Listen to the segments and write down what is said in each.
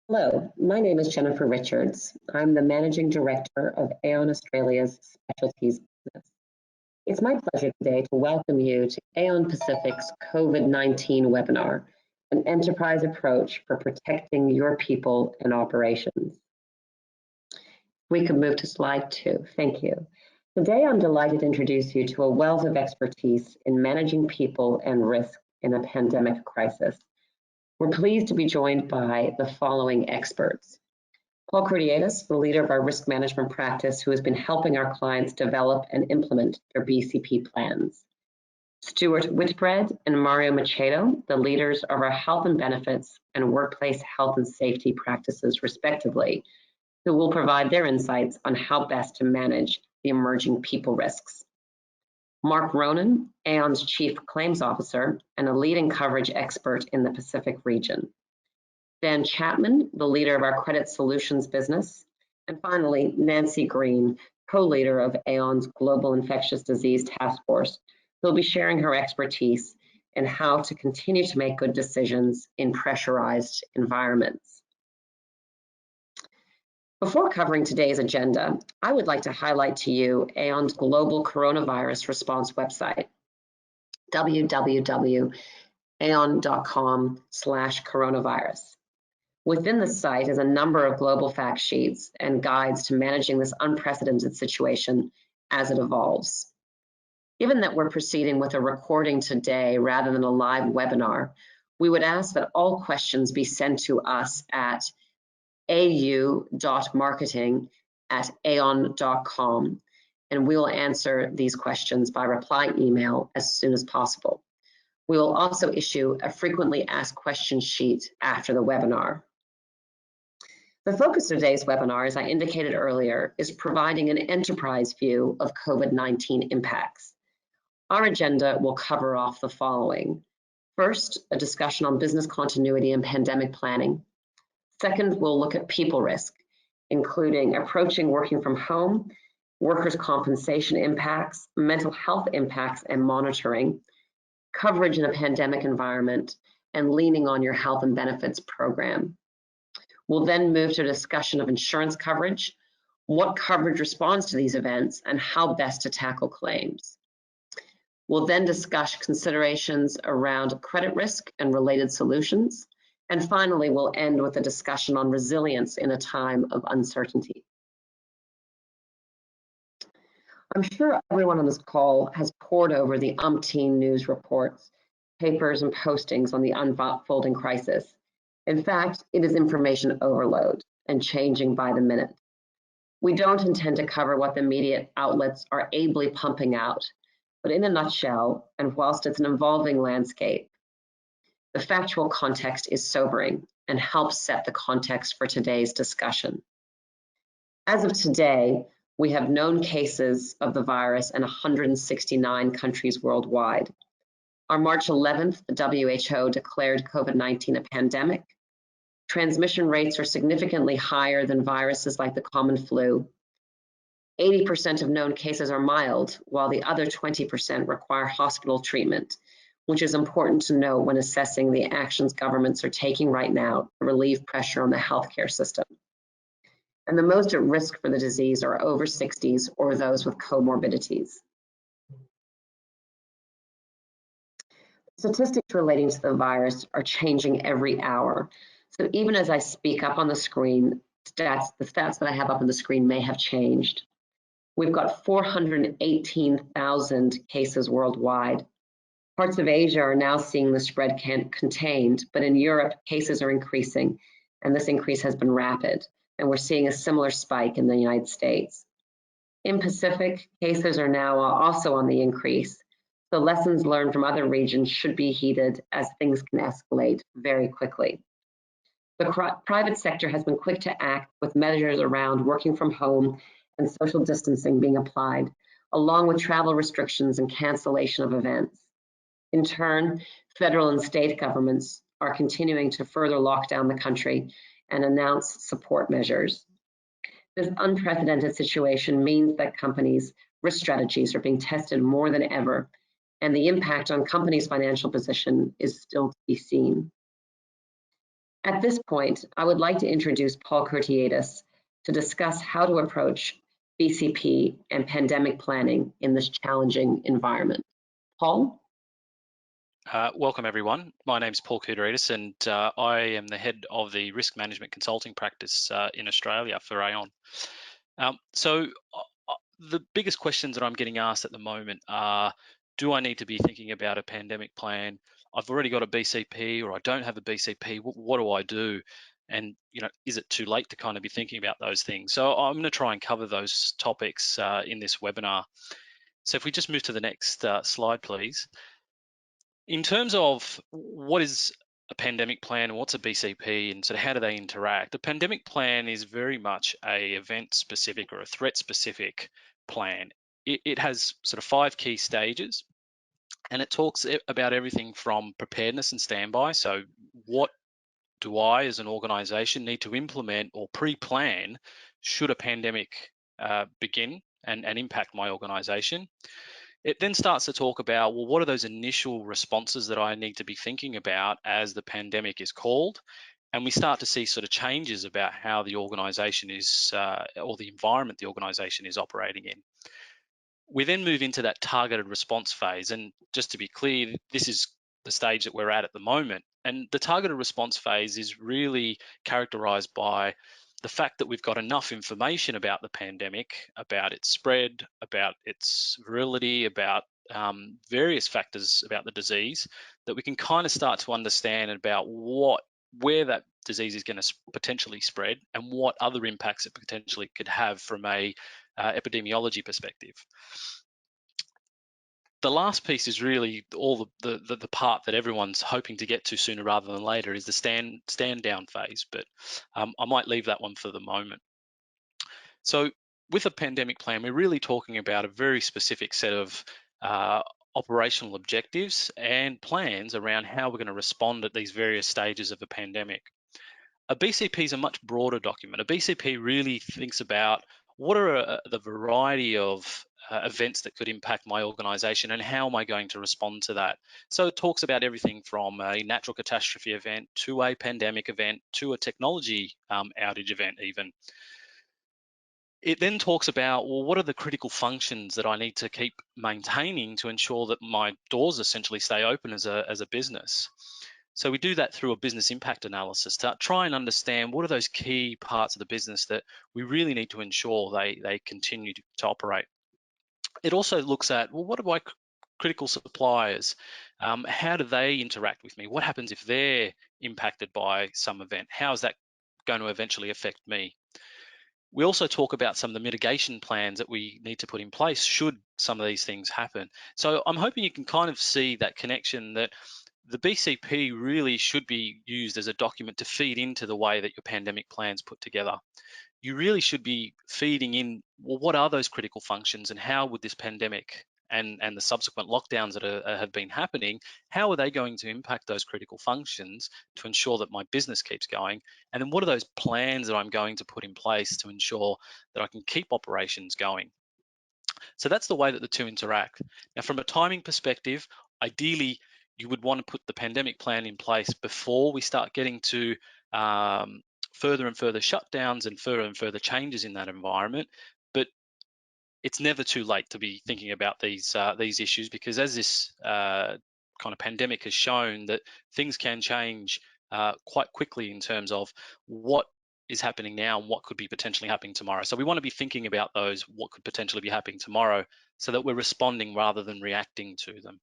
Hello, my name is Jennifer Richards. I'm the Managing Director of Aon Australia's Specialties business. It's my pleasure today to welcome you to Aon Pacific's COVID-19 webinar, an enterprise approach for protecting your people and operations. We can move to slide 2. Thank you. Today, I'm delighted to introduce you to a wealth of expertise in managing people and risk in a pandemic crisis. We're pleased to be joined by the following experts. Paul Cordiatis, the leader of our risk management practice, who has been helping our clients develop and implement their BCP plans. Stuart Whitbread and Mario Machado, the leaders of our health and benefits and workplace health and safety practices, respectively, who will provide their insights on how best to manage the emerging people risks. Mark Ronan, Aon's Chief Claims Officer and a leading coverage expert in the Pacific region. Dan Chapman, the leader of our Credit Solutions business. And finally, Nancy Green, co-leader of Aon's Global Infectious Disease Task Force, who will be sharing her expertise in how to continue to make good decisions in pressurized environments. Before covering today's agenda, I would like to highlight to you Aon's global coronavirus response website, www.aon.com/coronavirus. Within the site is a number of global fact sheets and guides to managing this unprecedented situation as it evolves. Given that we're proceeding with a recording today rather than a live webinar, we would ask that all questions be sent to us at au.marketing@aon.com, and we will answer these questions by reply email as soon as possible. We will also issue a frequently asked questions sheet after the webinar. The focus of today's webinar, as I indicated earlier, is providing an enterprise view of COVID-19 impacts. Our agenda will cover off the following. First, a discussion on business continuity and pandemic planning. Second, we'll look at people risk, including approaching working from home, workers' compensation impacts, mental health impacts and monitoring, coverage in a pandemic environment, and leaning on your health and benefits program. We'll then move to a discussion of insurance coverage, what coverage responds to these events, and how best to tackle claims. We'll then discuss considerations around credit risk and related solutions. And finally, we'll end with a discussion on resilience in a time of uncertainty. I'm sure everyone on this call has pored over the umpteen news reports, papers, and postings on the unfolding crisis. In fact, it is information overload and changing by the minute. We don't intend to cover what the media outlets are ably pumping out, but in a nutshell, and whilst it's an evolving landscape, the factual context is sobering and helps set the context for today's discussion. As of today, we have known cases of the virus in 169 countries worldwide. On March 11th, the WHO declared COVID-19 a pandemic. Transmission rates are significantly higher than viruses like the common flu. 80% of known cases are mild, while the other 20% require hospital treatment, which is important to know when assessing the actions governments are taking right now to relieve pressure on the healthcare system. And the most at risk for the disease are over 60s or those with comorbidities. Statistics relating to the virus are changing every hour. So even as I speak up on the screen, the stats that I have up on the screen may have changed. We've got 418,000 cases worldwide. Parts of Asia are now seeing the spread contained, but in Europe, cases are increasing, and this increase has been rapid, and we're seeing a similar spike in the United States. In Pacific, cases are now also on the increase, so lessons learned from other regions should be heeded as things can escalate very quickly. The private sector has been quick to act with measures around working from home and social distancing being applied, along with travel restrictions and cancellation of events. In turn, federal and state governments are continuing to further lock down the country and announce support measures. This unprecedented situation means that companies' risk strategies are being tested more than ever, and the impact on companies' financial position is still to be seen. At this point, I would like to introduce Paul Curtiadis to discuss how to approach BCP and pandemic planning in this challenging environment. Paul? Welcome everyone. My name is Paul Curtiadis and I am the head of the risk management consulting practice in Australia for Aon. The biggest questions that I'm getting asked at the moment are, do I need to be thinking about a pandemic plan? I've already got a BCP, or I don't have a BCP. What do I do? And is it too late to kind of be thinking about those things? So I'm going to try and cover those topics in this webinar. So if we just move to the next slide, please. In terms of what is a pandemic plan and what's a BCP and sort of how do they interact, a pandemic plan is very much a event-specific or a threat-specific plan. It has sort of 5 key stages, and it talks about everything from preparedness and standby. So what do I as an organization need to implement or pre-plan should a pandemic begin and impact my organization? It then starts to talk about, well, what are those initial responses that I need to be thinking about as the pandemic is called? And we start to see sort of changes about how the organization is, or the environment the organization is operating in. We then move into that targeted response phase. And just to be clear, this is the stage that we're at the moment. And the targeted response phase is really characterized by the fact that we've got enough information about the pandemic, about its spread, about its virility, about various factors about the disease, that we can kind of start to understand about where that disease is going to potentially spread and what other impacts it potentially could have from a epidemiology perspective. The last piece is really all the part that everyone's hoping to get to sooner rather than later, is the stand down phase, but I might leave that one for the moment. So with a pandemic plan, we're really talking about a very specific set of operational objectives and plans around how we're going to respond at these various stages of a pandemic. A BCP is a much broader document. A BCP really thinks about what are the variety of events that could impact my organization and how am I going to respond to that. So it talks about everything from a natural catastrophe event to a pandemic event to a technology outage event even. It then talks about, well, what are the critical functions that I need to keep maintaining to ensure that my doors essentially stay open as a business. So we do that through a business impact analysis to try and understand what are those key parts of the business that we really need to ensure they continue to operate. It also looks at, well, what are my critical suppliers? How do they interact with me? What happens if they're impacted by some event? How is that going to eventually affect me? We also talk about some of the mitigation plans that we need to put in place should some of these things happen. So I'm hoping you can kind of see that connection, that the BCP really should be used as a document to feed into the way that your pandemic plan's put together. You really should be feeding in, well, what are those critical functions and how would this pandemic and the subsequent lockdowns that have been happening, how are they going to impact those critical functions to ensure that my business keeps going? And then what are those plans that I'm going to put in place to ensure that I can keep operations going? So that's the way that the two interact. Now, from a timing perspective, ideally, you would want to put the pandemic plan in place before we start getting to further and further shutdowns and further changes in that environment. But it's never too late to be thinking about these issues, because as this kind of pandemic has shown, that things can change quite quickly in terms of what is happening now and what could be potentially happening tomorrow. So we want to be thinking about those, what could potentially be happening tomorrow, so that we're responding rather than reacting to them.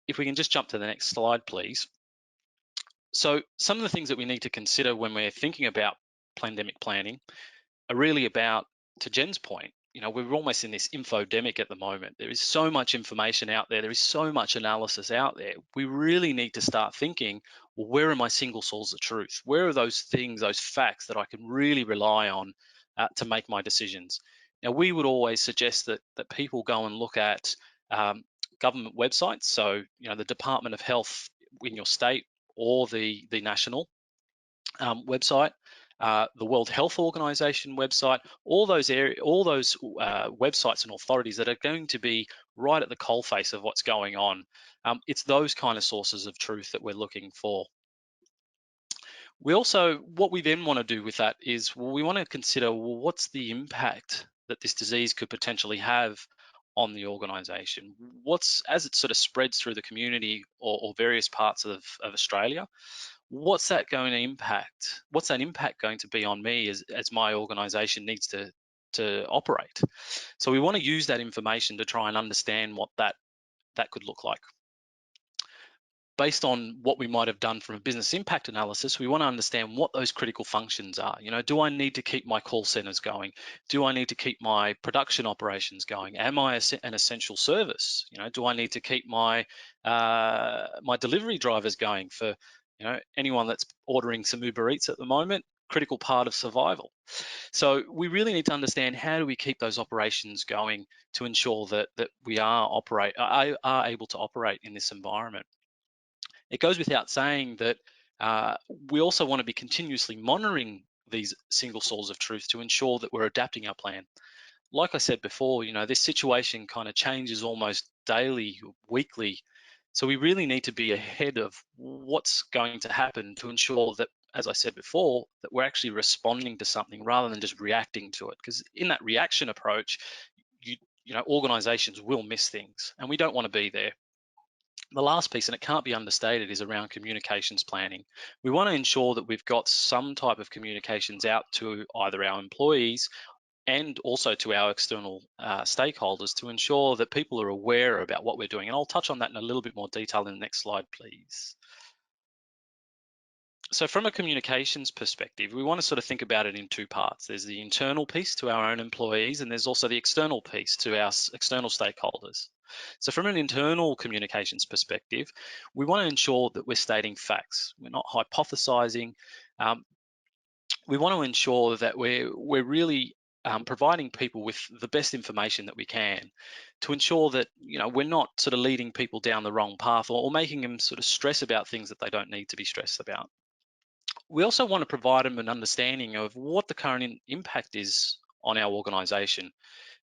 If we can just jump to the next slide, please. So some of the things that we need to consider when we're thinking about pandemic planning are really about, to Jen's point, we're almost in this infodemic at the moment. There is so much information out there. There is so much analysis out there. We really need to start thinking, well, where are my single sources of truth? Where are those things, those facts that I can really rely on to make my decisions? Now, we would always suggest that people go and look at government websites. So, the Department of Health in your state or the national website, the World Health Organization website, all those websites and authorities that are going to be right at the coalface of what's going on. It's those kind of sources of truth that we're looking for. What we then want to do with that is, well, we want to consider, well, what's the impact that this disease could potentially have on the organization? As it sort of spreads through the community or various parts of Australia, what's that going to impact? What's that impact going to be on me as my organization needs to operate? So we want to use that information to try and understand what that could look like. Based on what we might have done from a business impact analysis, we want to understand what those critical functions are. Do I need to keep my call centers going? Do I need to keep my production operations going? Am I an essential service? Do I need to keep my my delivery drivers going for anyone that's ordering some Uber Eats at the moment? Critical part of survival. So we really need to understand, how do we keep those operations going to ensure that we are able to operate in this environment. It goes without saying that we also want to be continuously monitoring these single sources of truth to ensure that we're adapting our plan. Like I said before, this situation kind of changes almost daily, weekly. So we really need to be ahead of what's going to happen to ensure that, as I said before, that we're actually responding to something rather than just reacting to it. Because in that reaction approach, organizations will miss things, and we don't want to be there. The last piece, and it can't be understated, is around communications planning. We want to ensure that we've got some type of communications out to either our employees and also to our external stakeholders to ensure that people are aware about what we're doing. And I'll touch on that in a little bit more detail in the next slide, please. So from a communications perspective, we want to sort of think about it in two parts. There's the internal piece to our own employees, and there's also the external piece to our external stakeholders. So from an internal communications perspective, we want to ensure that we're stating facts. We're not hypothesizing. We want to ensure that we're really providing people with the best information that we can to ensure that we're not sort of leading people down the wrong path or making them sort of stress about things that they don't need to be stressed about. We also want to provide them an understanding of what the current impact is on our organization,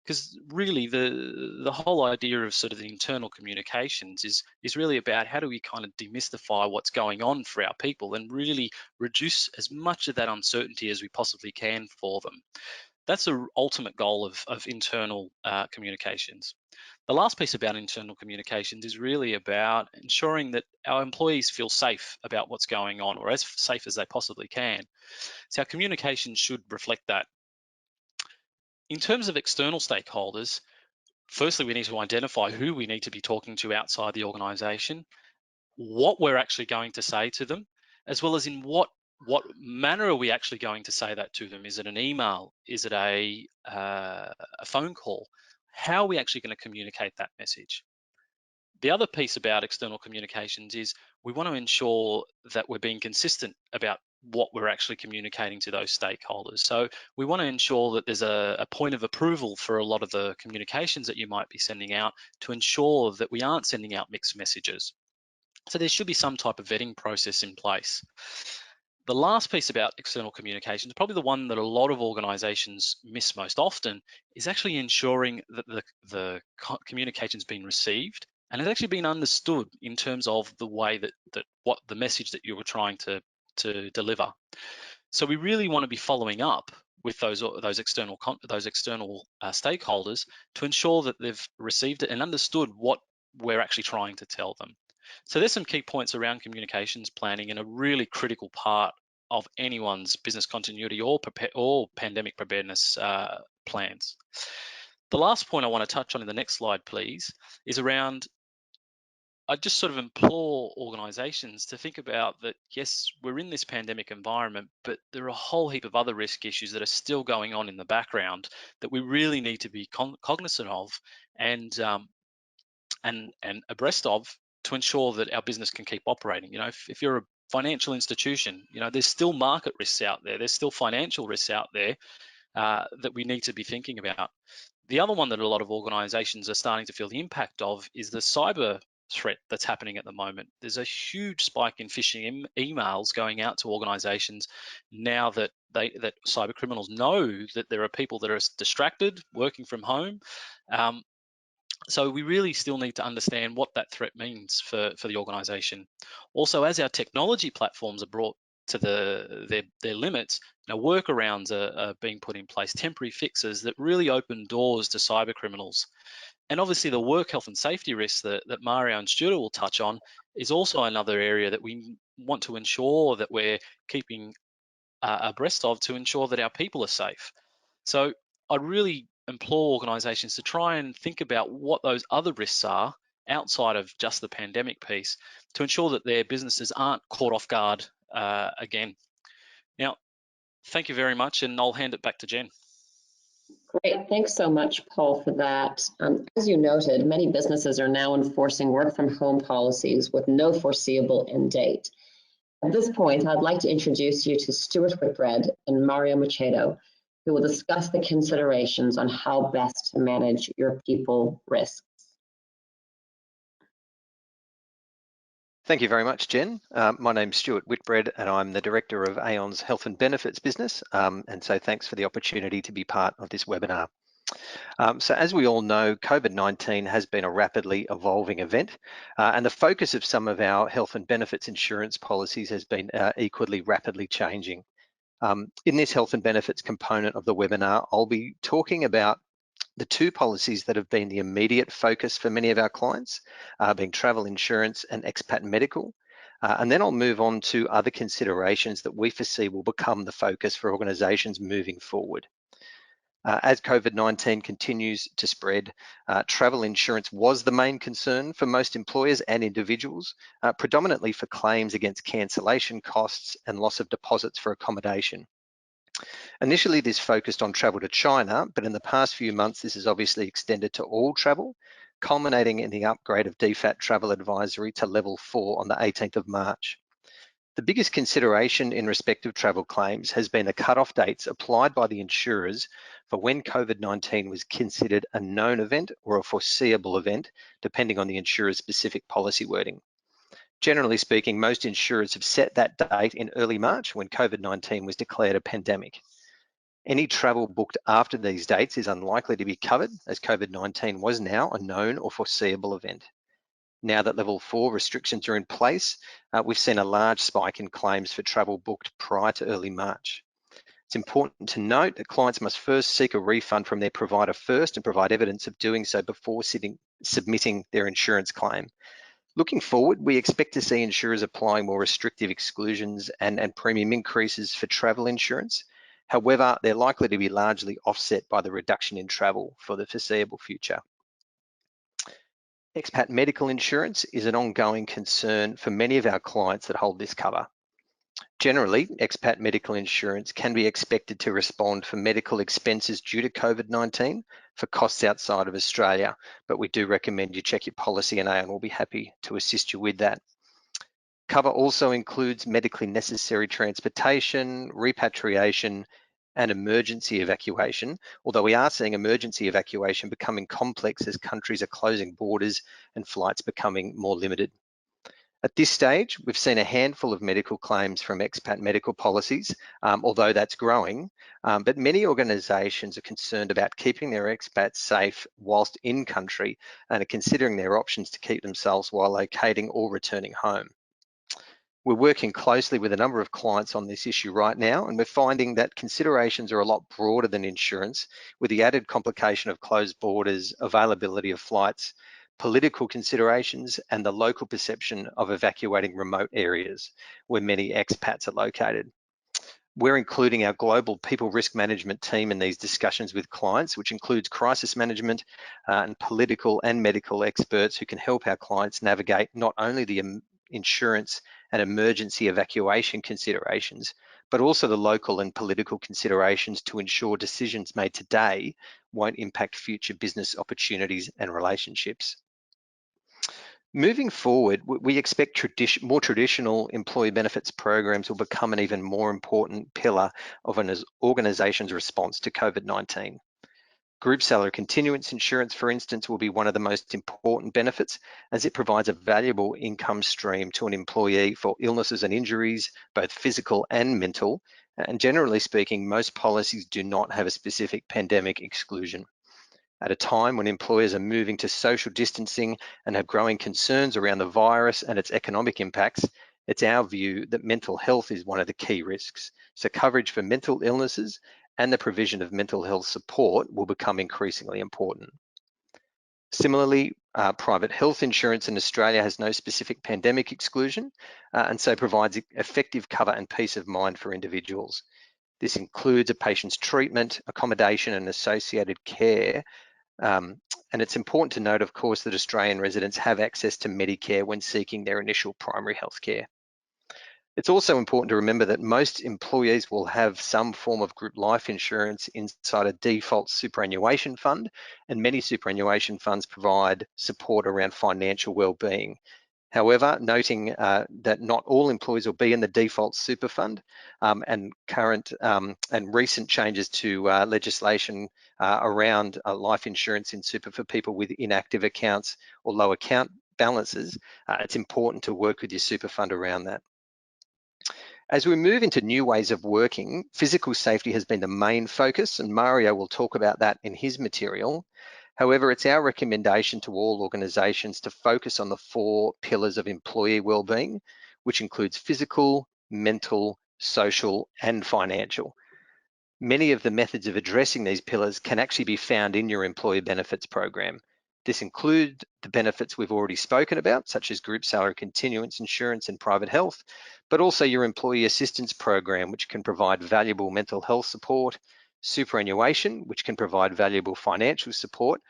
because really the whole idea of sort of the internal communications is really about how do we kind of demystify what's going on for our people and really reduce as much of that uncertainty as we possibly can for them. That's the ultimate goal of internal communications. The last piece about internal communications is really about ensuring that our employees feel safe about what's going on, or as safe as they possibly can. So our communication should reflect that. In terms of external stakeholders, firstly, we need to identify who we need to be talking to outside the organisation, what we're actually going to say to them, as well as in what manner are we actually going to say that to them? Is it an email? Is it a phone call? How are we actually going to communicate that message? The other piece about external communications is we want to ensure that we're being consistent about what we're actually communicating to those stakeholders. So we want to ensure that there's a point of approval for a lot of the communications that you might be sending out to ensure that we aren't sending out mixed messages. So there should be some type of vetting process in place. The last piece about external communications, probably the one that a lot of organizations miss most often, is actually ensuring that the communication's been received and has actually been understood in terms of the way that what the message that you were trying to deliver. So we really want to be following up with those external stakeholders to ensure that they've received it and understood what we're actually trying to tell them. So there's some key points around communications planning and a really critical part of anyone's business continuity or pandemic preparedness plans. The last point I want to touch on in the next slide, please, is around, I just sort of implore organizations to think about that, yes, we're in this pandemic environment, but there are a whole heap of other risk issues that are still going on in the background that we really need to be cognizant of and abreast of to ensure that our business can keep operating. If you're a financial institution, there's still market risks out there. There's still financial risks out there that we need to be thinking about. The other one that a lot of organizations are starting to feel the impact of is the cyber threat that's happening at the moment. There's a huge spike in phishing emails going out to organizations now that cyber criminals know that there are people that are distracted, working from home. So we really still need to understand what that threat means for the organization. Also, as our technology platforms are brought their limits, workarounds are being put in place, temporary fixes that really open doors to cyber criminals. And obviously the work health and safety risks that Mario and Stuart will touch on is also another area that we want to ensure that we're keeping abreast of to ensure that our people are safe. So I really implore organisations to try and think about what those other risks are outside of just the pandemic piece to ensure that their businesses aren't caught off guard again. Now, thank you very much, and I'll hand it back to Jen. Great, thanks so much, Paul, for that. As you noted, many businesses are now enforcing work from home policies with no foreseeable end date. At this point, I'd like to introduce you to Stuart Whitbread and Mario Machado, who will discuss the considerations on how best to manage your people risks. Thank you very much, Jen. My name's Stuart Whitbread and I'm the Director of Aon's Health and Benefits business. And so thanks for the opportunity to be part of this webinar. So as we all know, COVID-19 has been a rapidly evolving event and the focus of some of our health and benefits insurance policies has been equally rapidly changing. In this health and benefits component of the webinar, I'll be talking about the two policies that have been the immediate focus for many of our clients, being travel insurance and expat medical. And then I'll move on to other considerations that we foresee will become the focus for organisations moving forward. As COVID-19 continues to spread, travel insurance was the main concern for most employers and individuals, predominantly for claims against cancellation costs and loss of deposits for accommodation. Initially, this focused on travel to China, but in the past few months, this has obviously extended to all travel, culminating in the upgrade of DFAT travel advisory to level 4 on the 18th of March. The biggest consideration in respect of travel claims has been the cut-off dates applied by the insurers for when COVID-19 was considered a known event or a foreseeable event, depending on the insurer's specific policy wording. Generally speaking, most insurers have set that date in early March when COVID-19 was declared a pandemic. Any travel booked after these dates is unlikely to be covered, as COVID-19 was now a known or foreseeable event. Now that level 4 restrictions are in place, we've seen a large spike in claims for travel booked prior to early March. It's important to note that clients must first seek a refund from their provider first and provide evidence of doing so before submitting their insurance claim. Looking forward, we expect to see insurers applying more restrictive exclusions and premium increases for travel insurance. However, they're likely to be largely offset by the reduction in travel for the foreseeable future. Expat medical insurance is an ongoing concern for many of our clients that hold this cover. Generally, expat medical insurance can be expected to respond for medical expenses due to COVID-19 for costs outside of Australia, but we do recommend you check your policy and Aon will be happy to assist you with that. Cover also includes medically necessary transportation, repatriation, and emergency evacuation, although we are seeing emergency evacuation becoming complex as countries are closing borders and flights becoming more limited. At this stage, we've seen a handful of medical claims from expat medical policies, although that's growing, but many organisations are concerned about keeping their expats safe whilst in country and are considering their options to keep themselves while locating or returning home. We're working closely with a number of clients on this issue right now, and we're finding that considerations are a lot broader than insurance, with the added complication of closed borders, availability of flights, political considerations, and the local perception of evacuating remote areas where many expats are located. We're including our global people risk management team in these discussions with clients, which includes crisis management and political and medical experts who can help our clients navigate not only the insurance and emergency evacuation considerations, but also the local and political considerations to ensure decisions made today won't impact future business opportunities and relationships. Moving forward, we expect more traditional employee benefits programs will become an even more important pillar of an organisation's response to COVID-19. Group salary continuance insurance, for instance, will be one of the most important benefits as it provides a valuable income stream to an employee for illnesses and injuries, both physical and mental. And generally speaking, most policies do not have a specific pandemic exclusion. At a time when employers are moving to social distancing and have growing concerns around the virus and its economic impacts, it's our view that mental health is one of the key risks. So coverage for mental illnesses and the provision of mental health support will become increasingly important. Similarly, private health insurance in Australia has no specific pandemic exclusion and so provides effective cover and peace of mind for individuals. This includes a patient's treatment, accommodation and associated care. And it's important to note, of course, that Australian residents have access to Medicare when seeking their initial primary health care. It's also important to remember that most employees will have some form of group life insurance inside a default superannuation fund, and many superannuation funds provide support around financial well-being. However, noting that not all employees will be in the default super fund, and current and recent changes to legislation around life insurance in super for people with inactive accounts or low account balances, it's important to work with your super fund around that. As we move into new ways of working, physical safety has been the main focus, and Mario will talk about that in his material. However, it's our recommendation to all organisations to focus on the 4 pillars of employee wellbeing, which includes physical, mental, social, and financial. Many of the methods of addressing these pillars can actually be found in your employee benefits program. This includes the benefits we've already spoken about, such as group salary continuance insurance and private health, but also your employee assistance program, which can provide valuable mental health support, superannuation, which can provide valuable financial support,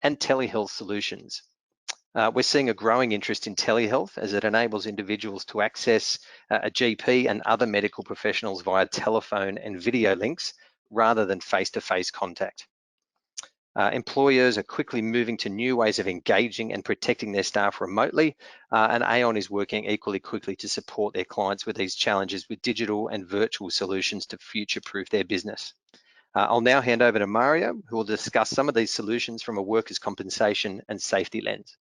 and telehealth solutions. We're seeing a growing interest in telehealth as it enables individuals to access a GP and other medical professionals via telephone and video links rather than face-to-face contact. Employers are quickly moving to new ways of engaging and protecting their staff remotely, and Aon is working equally quickly to support their clients with these challenges with digital and virtual solutions to future-proof their business. I'll now hand over to Mario, who will discuss some of these solutions from a workers' compensation and safety lens.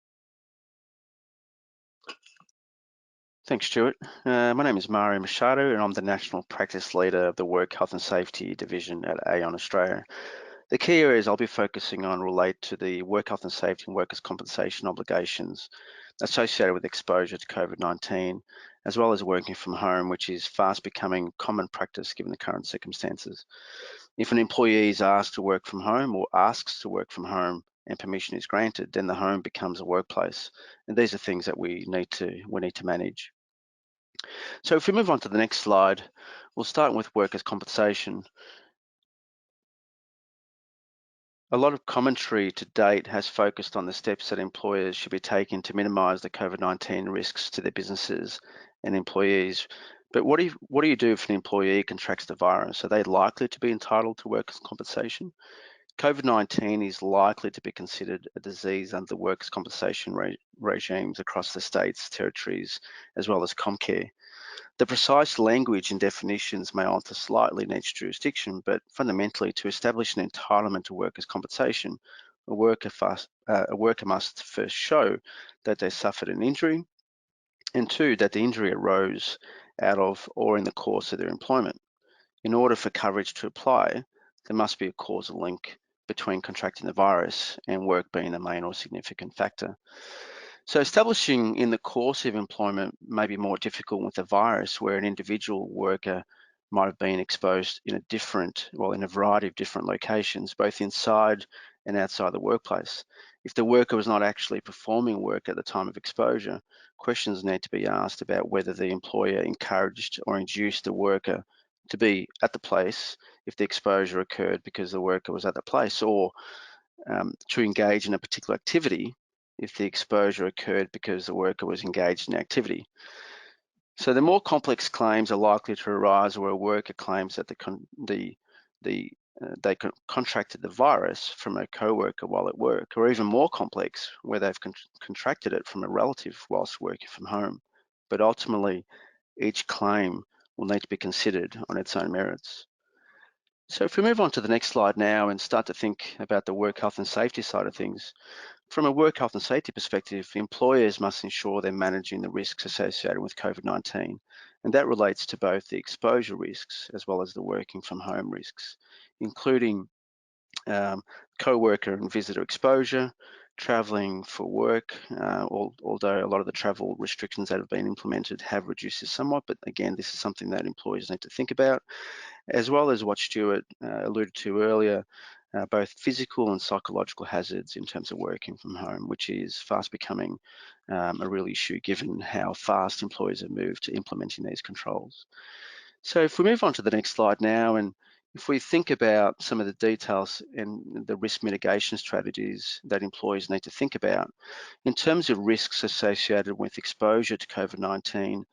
Thanks, Stuart. My name is Mario Machado, and I'm the National Practice Leader of the Work Health and Safety Division at Aon Australia. The key areas I'll be focusing on relate to the work health and safety and workers' compensation obligations associated with exposure to COVID-19, as well as working from home, which is fast becoming common practice given the current circumstances. If an employee is asked to work from home or asks to work from home and permission is granted, then the home becomes a workplace. And these are things that we need to manage. So if we move on to the next slide, we'll start with workers' compensation. A lot of commentary to date has focused on the steps that employers should be taking to minimise the COVID-19 risks to their businesses and employees. But what do you do if an employee contracts the virus? Are they likely to be entitled to workers' compensation? COVID-19 is likely to be considered a disease under the workers' compensation regimes across the states, territories, as well as Comcare. The precise language and definitions may alter slightly in each jurisdiction, but fundamentally, to establish an entitlement to workers' compensation, a worker must first show that they suffered an injury, and 2, that the injury arose out of or in the course of their employment. In order for coverage to apply, there must be a causal link between contracting the virus and work being the main or significant factor. So establishing in the course of employment may be more difficult with the virus, where an individual worker might have been exposed in a variety of different locations, both inside and outside the workplace. If the worker was not actually performing work at the time of exposure, questions need to be asked about whether the employer encouraged or induced the worker to be at the place if the exposure occurred because the worker was at the place, or to engage in a particular activity if the exposure occurred because the worker was engaged in activity. So the more complex claims are likely to arise where a worker claims that they contracted the virus from a co-worker while at work, or even more complex where they've contracted it from a relative whilst working from home. But ultimately, each claim will need to be considered on its own merits. So if we move on to the next slide now and start to think about the work health and safety side of things, from a work health and safety perspective, employers must ensure they're managing the risks associated with COVID-19, and that relates to both the exposure risks as well as the working from home risks, including co-worker and visitor exposure, traveling for work, although a lot of the travel restrictions that have been implemented have reduced this somewhat, but again, this is something that employers need to think about, as well as what Stuart alluded to earlier, both physical and psychological hazards in terms of working from home, which is fast becoming a real issue given how fast employers have moved to implementing these controls. So if we move on to the next slide now, and if we think about some of the details and the risk mitigation strategies that employees need to think about, in terms of risks associated with exposure to COVID-19,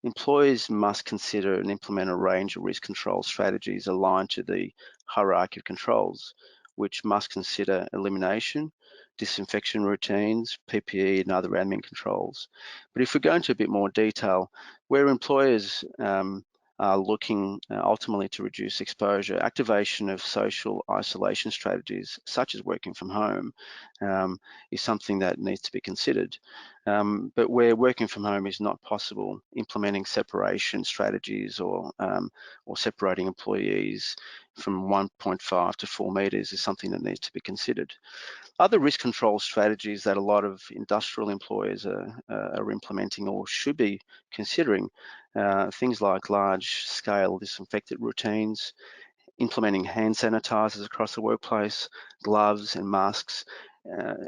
employers must consider and implement a range of risk control strategies aligned to the hierarchy of controls, which must consider elimination, disinfection routines, PPE and other admin controls. But if we go into a bit more detail, where employers are looking ultimately to reduce exposure, activation of social isolation strategies, such as working from home, is something that needs to be considered. But where working from home is not possible, implementing separation strategies or separating employees from 1.5 to 4 meters is something that needs to be considered. Other risk control strategies that a lot of industrial employers are implementing or should be considering, things like large-scale disinfectant routines, implementing hand sanitizers across the workplace, gloves and masks,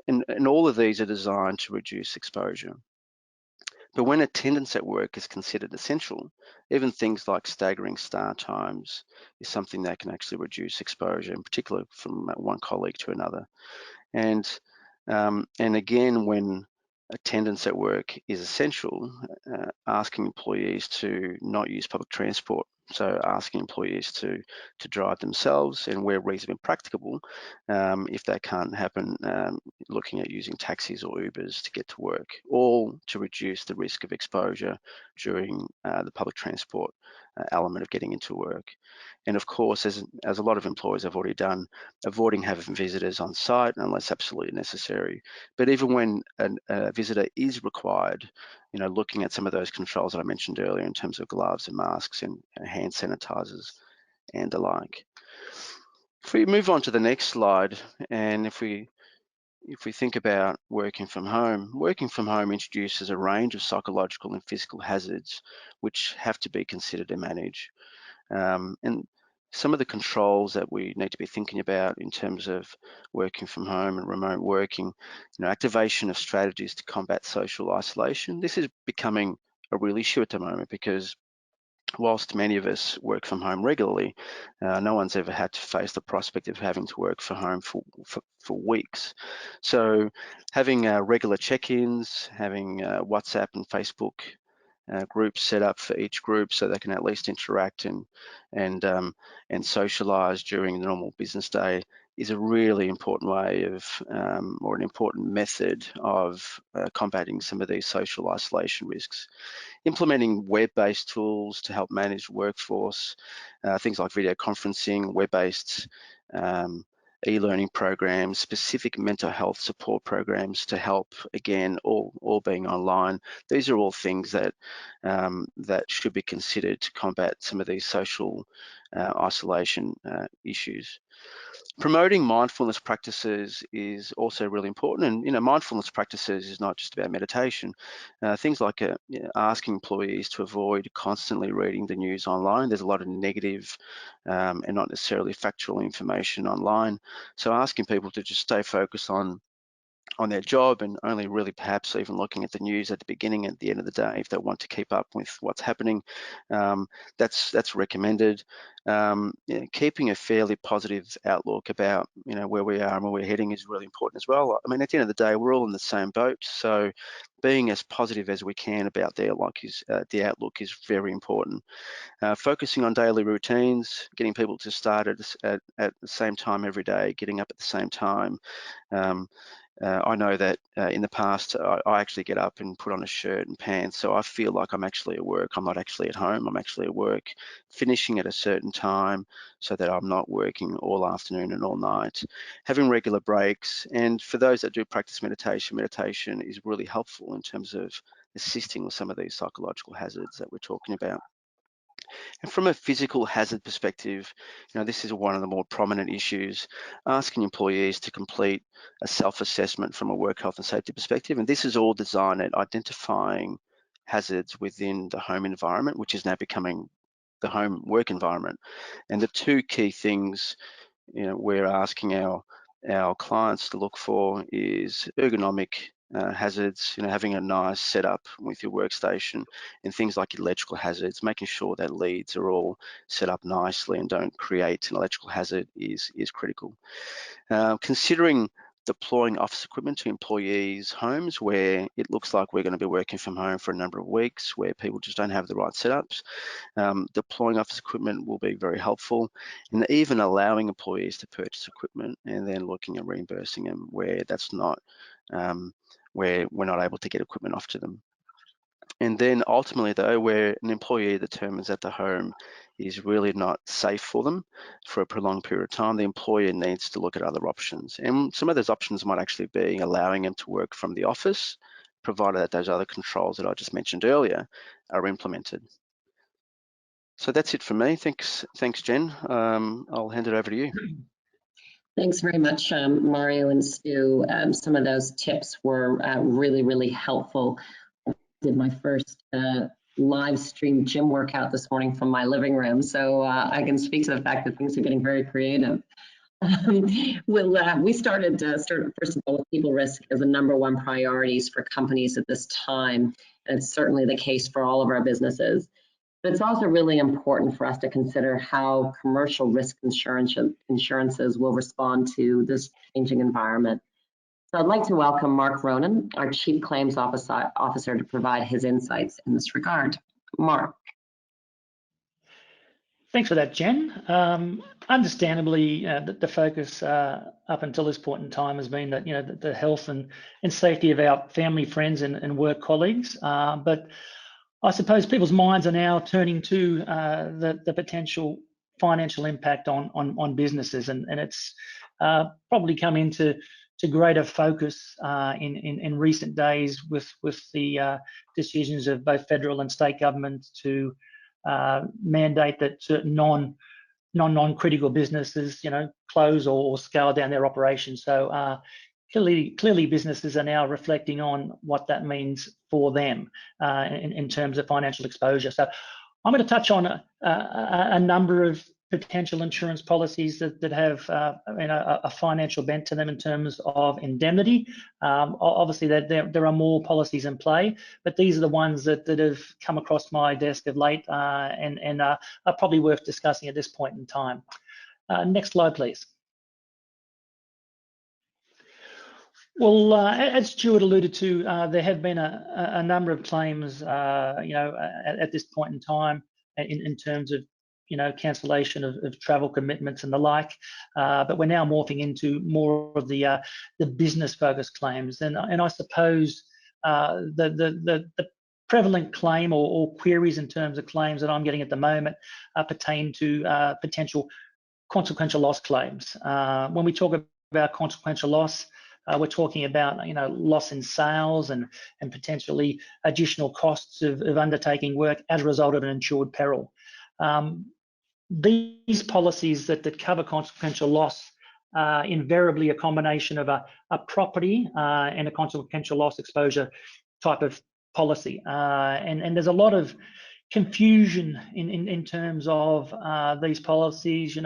and all of these are designed to reduce exposure. But when attendance at work is considered essential, even things like staggering start times is something that can actually reduce exposure, in particular from one colleague to another. And again, when attendance at work is essential, asking employees to not use public transport. So asking employees to drive themselves, and where reasonably practicable, if that can't happen, looking at using taxis or Ubers to get to work, all to reduce the risk of exposure during the public transport element of getting into work. And of course, as a lot of employers have already done, avoiding having visitors on site unless absolutely necessary. But even when a visitor is required, looking at some of those controls that I mentioned earlier in terms of gloves and masks and hand sanitizers and the like. If we move on to the next slide, and if we think about working from home introduces a range of psychological and physical hazards which have to be considered and managed. And some of the controls that we need to be thinking about in terms of working from home and remote working, activation of strategies to combat social isolation. This is becoming a real issue at the moment because whilst many of us work from home regularly, no one's ever had to face the prospect of having to work from home for weeks. So having regular check-ins, having WhatsApp and Facebook groups set up for each group so they can at least interact and socialize during the normal business day is a really important way of, or an important method of combating some of these social isolation risks. Implementing web-based tools to help manage workforce, things like video conferencing, web-based e-learning programs, specific mental health support programs to help, again, all being online. These are all things that that should be considered to combat some of these social isolation issues. Promoting mindfulness practices is also really important, and mindfulness practices is not just about meditation. Things like asking employees to avoid constantly reading the news online. There's a lot of negative and not necessarily factual information online, so asking people to just stay focused on their job and only really perhaps even looking at the news at the beginning and at the end of the day if they want to keep up with what's happening. That's recommended. Keeping a fairly positive outlook about where we are and where we're heading is really important as well. I mean, at the end of the day, we're all in the same boat, so being as positive as we can about the outlook is very important. Focusing on daily routines, getting people to start at the same time every day, getting up at the same time. I know that in the past, I actually get up and put on a shirt and pants, so I feel like I'm actually at work. I'm not actually at home, I'm actually at work, finishing at a certain time so that I'm not working all afternoon and all night. Having regular breaks, and for those that do practice meditation is really helpful in terms of assisting with some of these psychological hazards that we're talking about. And from a physical hazard perspective, this is one of the more prominent issues, asking employees to complete a self-assessment from a work health and safety perspective. And this is all designed at identifying hazards within the home environment, which is now becoming the home work environment. And the two key things we're asking our clients to look for is ergonomic hazards, having a nice setup with your workstation, and things like electrical hazards, making sure that leads are all set up nicely and don't create an electrical hazard is critical. Considering deploying office equipment to employees' homes where it looks like we're going to be working from home for a number of weeks, where people just don't have the right setups, deploying office equipment will be very helpful, and even allowing employees to purchase equipment and then looking at reimbursing them where that's not, where we're not able to get equipment off to them. And then ultimately though, where an employee determines that the home is really not safe for them for a prolonged period of time, the employer needs to look at other options. And some of those options might actually be allowing them to work from the office, provided that those other controls that I just mentioned earlier are implemented. So that's it for me. Thanks, Jen. I'll hand it over to you. Thanks very much, Mario and Stu. Some of those tips were really, really helpful. I did my first live stream gym workout this morning from my living room, so I can speak to the fact that things are getting very creative. We started first of all with people risk as the #1 priorities for companies at this time, and it's certainly the case for all of our businesses. But it's also really important for us to consider how commercial risk insurances will respond to this changing environment. So I'd like to welcome Mark Ronan, our Chief Claims Officer, to provide his insights in this regard. Mark. Thanks for that, Jen. Understandably, the focus up until this point in time has been that the health and safety of our family, friends, and work colleagues. But I suppose people's minds are now turning to the potential financial impact on businesses, and it's probably come into greater focus in recent days with the decisions of both federal and state governments to mandate that certain non-critical businesses, close or scale down their operations. So clearly businesses are now reflecting on what that means for them in terms of financial exposure. So I'm going to touch on a number of potential insurance policies that have a financial bent to them in terms of indemnity. Obviously, there are more policies in play, but these are the ones that have come across my desk of late and are probably worth discussing at this point in time. Next slide, please. Well, as Stuart alluded to, there have been a number of claims, at this point in time, in terms of cancellation of travel commitments and the like, but we're now morphing into more of the business-focused claims, and I suppose the prevalent claim or queries in terms of claims that I'm getting at the moment pertain to potential consequential loss claims. When we talk about consequential loss, we're talking about loss in sales and potentially additional costs of undertaking work as a result of an insured peril. These policies that cover consequential loss invariably a combination of a property and a consequential loss exposure type of policy, and there's a lot of confusion in terms of these policies,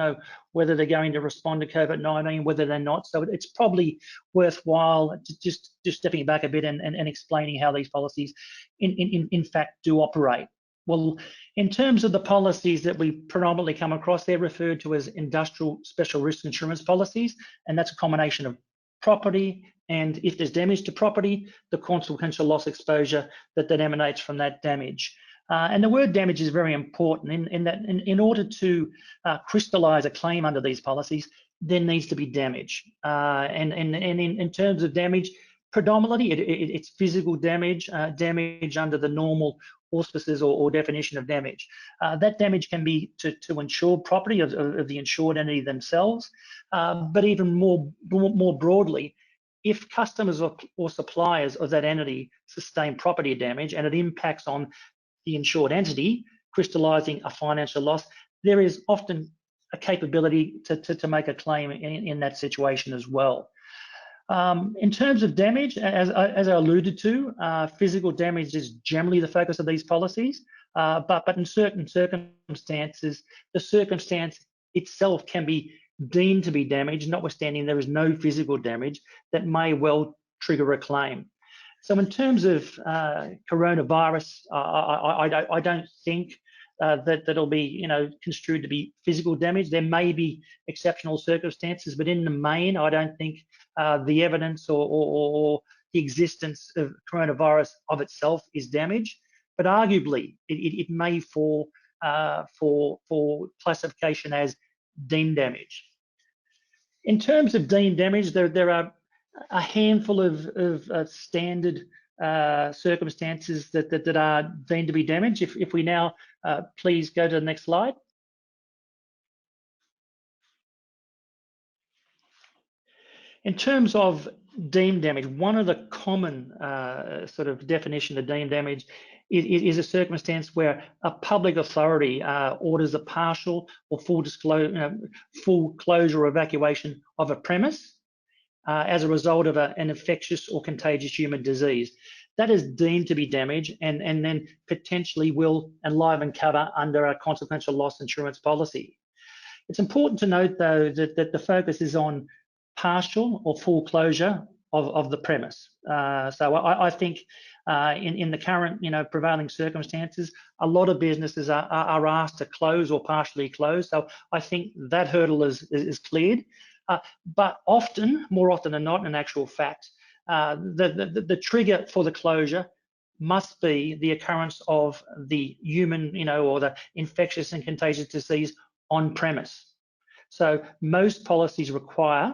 whether they're going to respond to COVID-19, whether they're not. So it's probably worthwhile just stepping back a bit and explaining how these policies in fact do operate. Well, in terms of the policies that we predominantly come across, they're referred to as industrial special risk insurance policies, and that's a combination of property and, if there's damage to property, the consequential loss exposure that emanates from that damage. And the word damage is very important in that in order to crystallize a claim under these policies, there needs to be damage. And in terms of damage, predominantly it's physical damage, damage under the normal auspices or definition of damage. That damage can be to insured property of the insured entity themselves, but even more broadly, if customers or suppliers of that entity sustain property damage and it impacts on the insured entity, crystallising a financial loss, there is often a capability to make a claim in that situation as well. In terms of damage, as I alluded to, physical damage is generally the focus of these policies, but in certain circumstances, the circumstance itself can be deemed to be damaged, notwithstanding there is no physical damage that may well trigger a claim. So in terms of coronavirus, I don't think that it'll be construed to be physical damage. There may be exceptional circumstances, but in the main, I don't think the evidence or the existence of coronavirus of itself is damage. But arguably, it may fall for classification as deemed damage. In terms of deemed damage, there are a handful of standard circumstances that are deemed to be damage. If we now please go to the next slide. In terms of deemed damage, one of the common sort of definition of deemed damage is a circumstance where a public authority orders a partial or full closure or evacuation of a premise as a result of an infectious or contagious human disease. That is deemed to be damage and then potentially will enliven cover under a consequential loss insurance policy. It's important to note, though, that the focus is on partial or full closure of the premise. So I think in the current prevailing circumstances, a lot of businesses are asked to close or partially close. So I think that hurdle is cleared. But more often than not, in actual fact, the trigger for the closure must be the occurrence of the human, or the infectious and contagious disease on premise. So most policies require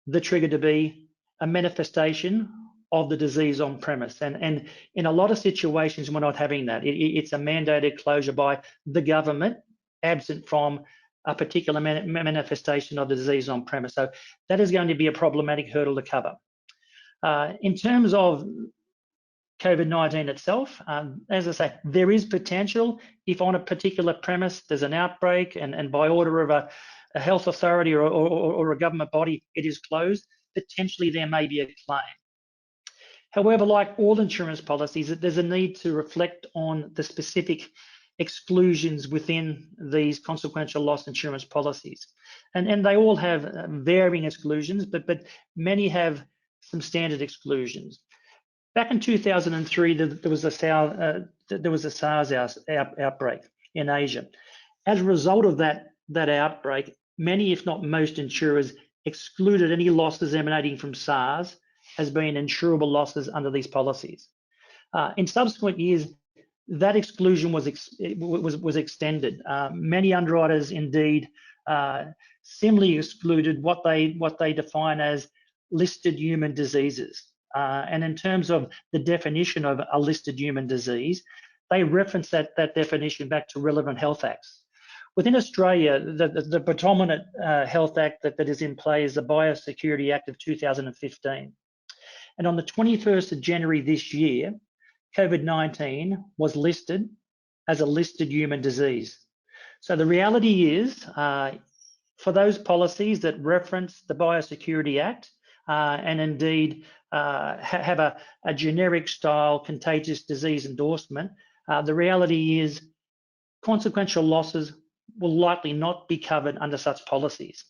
the trigger to be a manifestation of the disease on premise. And in a lot of situations, we're not having that. It's a mandated closure by the government, absent from a particular manifestation of the disease on premise. So that is going to be a problematic hurdle to cover. In terms of COVID-19 itself, as I say, there is potential if on a particular premise there's an outbreak and by order of a health authority or a government body, it is closed, potentially there may be a claim. However, like all insurance policies, there's a need to reflect on the specific exclusions within these consequential loss insurance policies. And they all have varying exclusions, but many have some standard exclusions. Back in 2003, there was a SARS outbreak in Asia. As a result of that outbreak, many, if not most, insurers excluded any losses emanating from SARS as being insurable losses under these policies. In subsequent years, that exclusion was extended. Many underwriters indeed similarly excluded what they define as listed human diseases. And in terms of the definition of a listed human disease, they reference that definition back to relevant health acts. Within Australia, the predominant health act that is in play is the Biosecurity Act of 2015. And on the 21st of January this year, COVID-19 was listed as a listed human disease. So the reality is, for those policies that reference the Biosecurity Act and indeed have a generic style contagious disease endorsement, the reality is consequential losses will likely not be covered under such policies.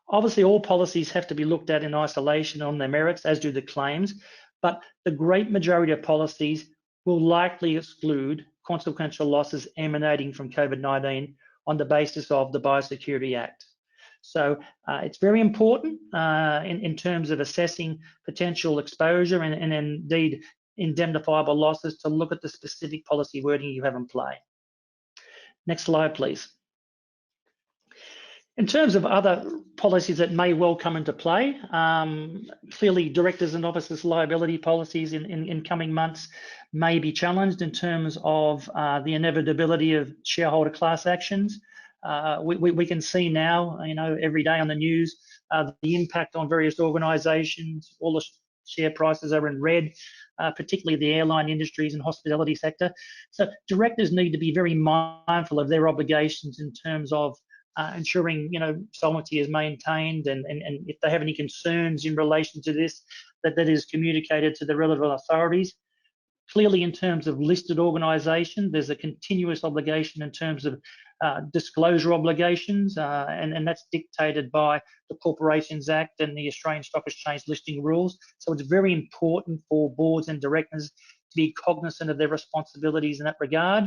Obviously, all policies have to be looked at in isolation on their merits, as do the claims, but the great majority of policies will likely exclude consequential losses emanating from COVID-19 on the basis of the Biosecurity Act. So it's very important in terms of assessing potential exposure and indeed indemnifiable losses to look at the specific policy wording you have in play. Next slide, please. In terms of other policies that may well come into play, clearly directors and officers liability policies in coming months may be challenged in terms of the inevitability of shareholder class actions. We can see now, every day on the news, the impact on various organisations, all the share prices are in red, particularly the airline industries and hospitality sector. So directors need to be very mindful of their obligations in terms of ensuring, solvency is maintained, and if they have any concerns in relation to this, that is communicated to the relevant authorities. Clearly, in terms of listed organisations, there's a continuous obligation in terms of disclosure obligations, and that's dictated by the Corporations Act and the Australian Stock Exchange listing rules. So it's very important for boards and directors to be cognizant of their responsibilities in that regard.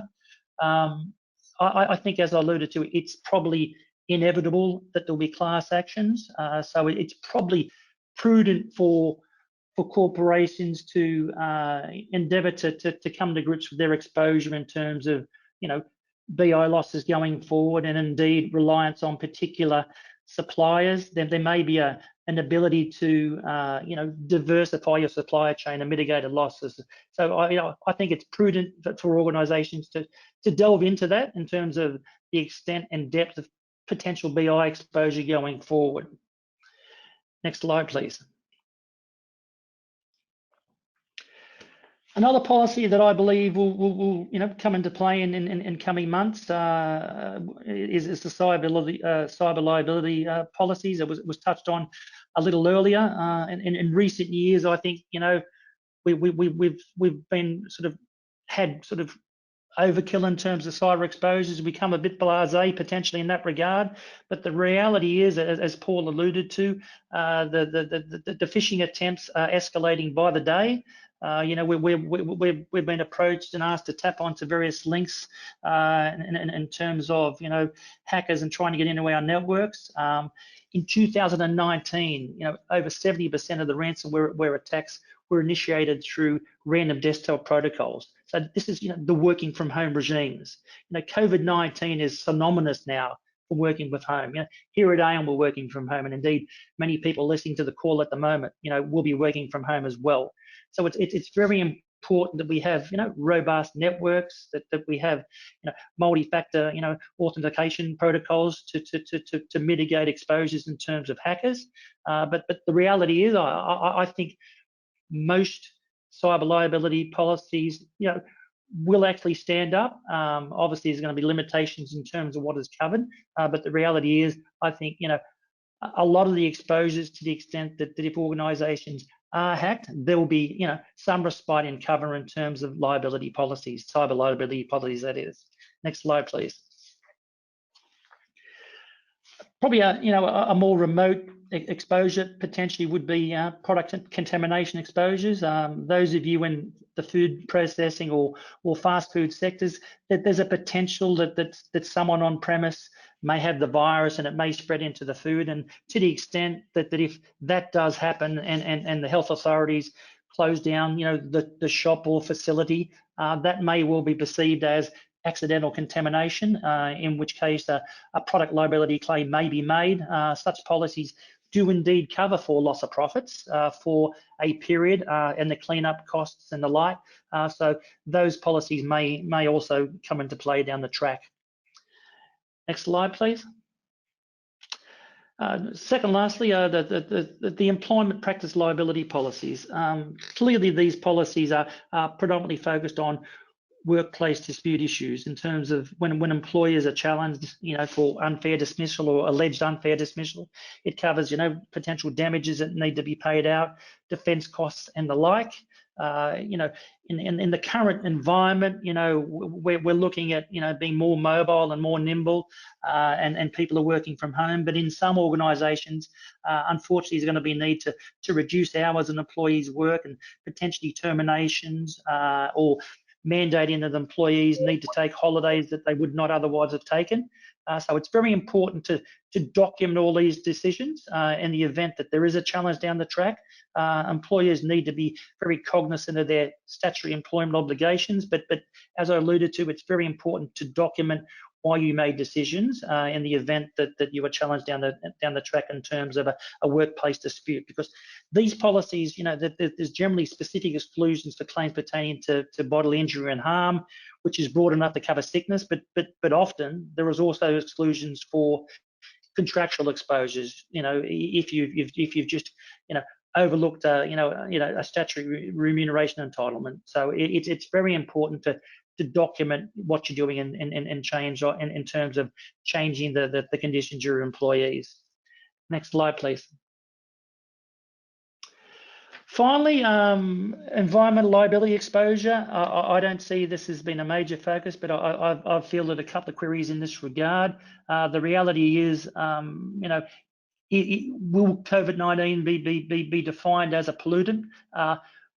I think, as I alluded to, it's probably inevitable that there'll be class actions. So it's probably prudent for corporations to endeavour to come to grips with their exposure in terms of, BI losses going forward, and indeed reliance on particular suppliers. There may be an ability to, diversify your supply chain and mitigate losses. So I think it's prudent for organisations to delve into that in terms of the extent and depth of potential BI exposure going forward. Next slide, please. Another policy that I believe will come into play in coming months is the cyber liability policies. It was touched on a little earlier. In recent years, I think we've been had overkill in terms of cyber exposures, become a bit blasé potentially in that regard. But the reality is, as Paul alluded to, the phishing attempts are escalating by the day. We've been approached and asked to tap onto various links in terms of hackers and trying to get into our networks. In 2019, over 70% of the ransomware attacks were initiated through random desktop protocols. So this is the working from home regimes. COVID-19 is synonymous now for working with home. Here at Aon, we're working from home, and indeed many people listening to the call at the moment, will be working from home as well. So it's very important that we have robust networks, that we have multi-factor authentication protocols to mitigate exposures in terms of hackers. But the reality is, I think most cyber liability policies will actually stand up. Obviously, there's going to be limitations in terms of what is covered, but the reality is, I think a lot of the exposures, to the extent that if organisations are hacked, there will be some respite in cover in terms of liability policies, cyber liability policies, that is. Next slide, please. Probably a more remote exposure potentially would be product contamination exposures. Those of you in the food processing or fast food sectors, that there's a potential that someone on premise may have the virus and it may spread into the food. And to the extent that if that does happen and the health authorities close down the shop or facility, that may well be perceived as accidental contamination, in which case a product liability claim may be made. Such policies do indeed cover for loss of profits for a period and the cleanup costs and the like. So those policies may also come into play down the track. Next slide, please. Second, lastly, the employment practice liability policies. Clearly, these policies are predominantly focused on workplace dispute issues in terms of when employers are challenged, for unfair dismissal or alleged unfair dismissal. It covers, potential damages that need to be paid out, defence costs and the like. In the current environment, we're looking at, being more mobile and more nimble, and people are working from home. But in some organisations, unfortunately, there's going to be a need to reduce hours an employees work, and potentially terminations or mandating that employees need to take holidays that they would not otherwise have taken. So it's very important to document all these decisions in the event that there is a challenge down the track. Employers need to be very cognizant of their statutory employment obligations, but as I alluded to, it's very important to document why you made decisions in the event that you were challenged down the track in terms of a workplace dispute. Because these policies, there's generally specific exclusions for claims pertaining to bodily injury and harm, which is broad enough to cover sickness, but often there is also exclusions for contractual exposures. If you've just overlooked, a statutory remuneration entitlement. So it's very important to document what you're doing and change in terms of changing the conditions of your employees. Next slide, please. Finally, environmental liability exposure. I don't see this as being a major focus, but I've fielded a couple of queries in this regard. The reality is, will COVID-19 be defined as a pollutant?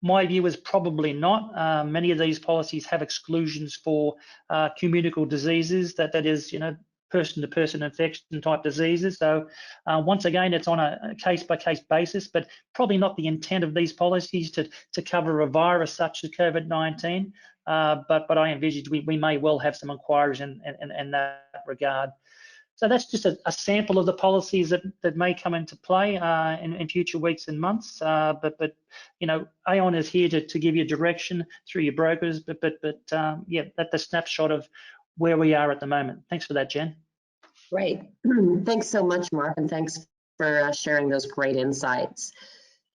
My view is probably not. Many of these policies have exclusions for communicable diseases, that is, person-to-person infection type diseases. So once again, it's on a case-by-case basis, but probably not the intent of these policies to cover a virus such as COVID-19. But I envisage we may well have some inquiries in that regard. So that's just a sample of the policies that may come into play in future weeks and months. But Aon is here to give you direction through your brokers. But yeah, that's a snapshot of where we are at the moment. Thanks for that, Jen. Great. Thanks so much, Mark, and thanks for sharing those great insights.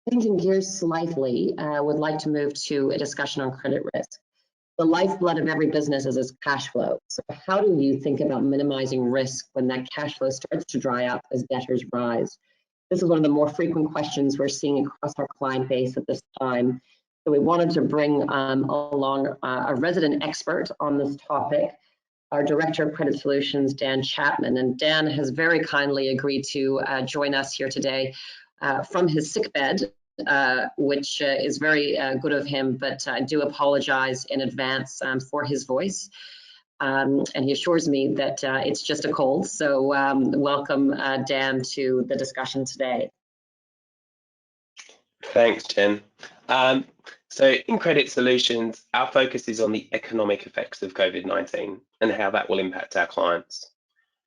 Changing gears slightly, would like to move to a discussion on credit risk. The lifeblood of every business is its cash flow. So how do you think about minimizing risk when that cash flow starts to dry up as debtors rise? This is one of the more frequent questions we're seeing across our client base at this time. So we wanted to bring along a resident expert on this topic, our Director of Credit Solutions, Dan Chapman. And Dan has very kindly agreed to join us here today from his sickbed, which is very good of him, but I do apologize in advance for his voice. And he assures me that it's just a cold. So welcome, Dan, to the discussion today. Thanks, Jen. So in Credit Solutions, our focus is on the economic effects of COVID-19 and how that will impact our clients.